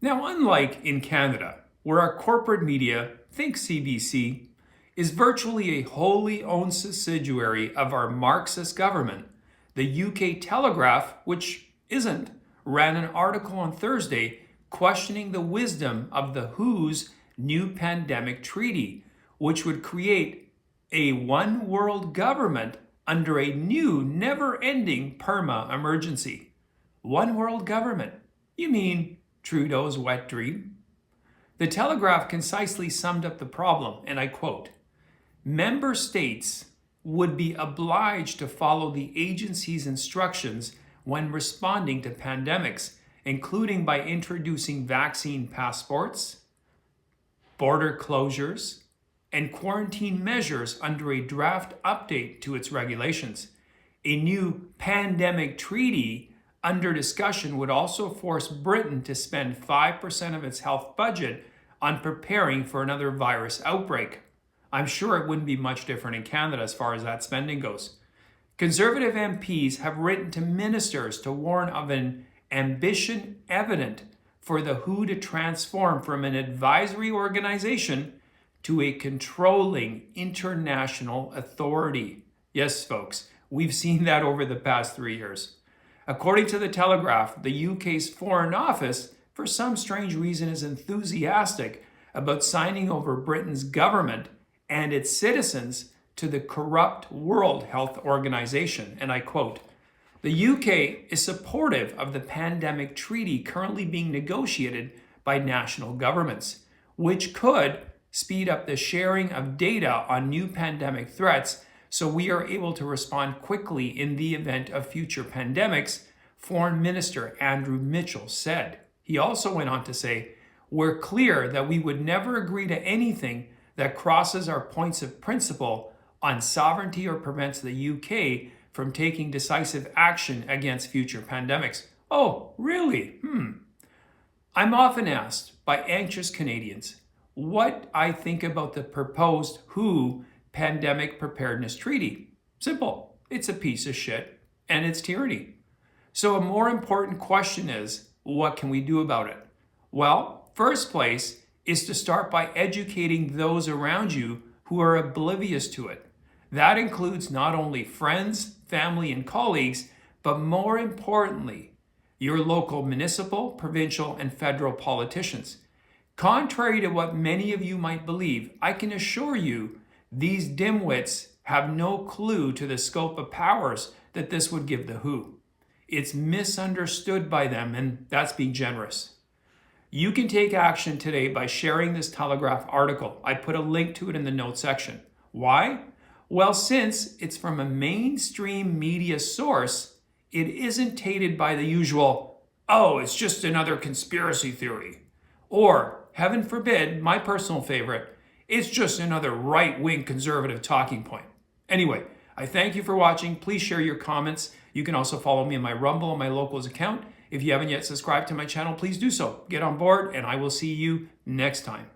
Now, unlike in Canada, where our corporate media, think CBC, is virtually a wholly owned subsidiary of our Marxist government, the UK Telegraph, which isn't, ran an article on Thursday questioning the wisdom of the WHO's new pandemic treaty, which would create a one world government under a new, never-ending perma-emergency. One world government? You mean Trudeau's wet dream? The Telegraph concisely summed up the problem, and I quote, "Member states would be obliged to follow the agency's instructions when responding to pandemics, including by introducing vaccine passports, border closures, and quarantine measures under a draft update to its regulations. A new pandemic treaty under discussion would also force Britain to spend 5% of its health budget on preparing for another virus outbreak." I'm sure it wouldn't be much different in Canada as far as that spending goes. Conservative MPs have written to ministers to warn of an ambition evident for the WHO to transform from an advisory organization to a controlling international authority. Yes, folks, we've seen that over the past 3 years. According to the Telegraph, the UK's Foreign Office, for some strange reason, is enthusiastic about signing over Britain's government and its citizens to the corrupt World Health Organization. And I quote, "The UK is supportive of the pandemic treaty currently being negotiated by national governments, which could speed up the sharing of data on new pandemic threats so we are able to respond quickly in the event of future pandemics," Foreign Minister Andrew Mitchell said. He also went on to say, "We're clear that we would never agree to anything that crosses our points of principle on sovereignty or prevents the UK from taking decisive action against future pandemics." Oh, really? I'm often asked by anxious Canadians what I think about the proposed WHO Pandemic Preparedness Treaty. Simple. It's a piece of shit and it's tyranny. So a more important question is, what can we do about it? Well, first place is to start by educating those around you who are oblivious to it. That includes not only friends, family, and colleagues, but more importantly, your local municipal, provincial, and federal politicians. Contrary to what many of you might believe, I can assure you these dimwits have no clue to the scope of powers that this would give the WHO. It's misunderstood by them, and that's being generous. You can take action today by sharing this Telegraph article. I put a link to it in the notes section. Why? Well, since it's from a mainstream media source, it isn't tainted by the usual, "Oh, it's just another conspiracy theory," or, heaven forbid, my personal favorite, "It's just another right-wing conservative talking point." Anyway, I thank you for watching. Please share your comments. You can also follow me on my Rumble and my Locals account. If you haven't yet subscribed to my channel, please do so. Get on board, and I will see you next time.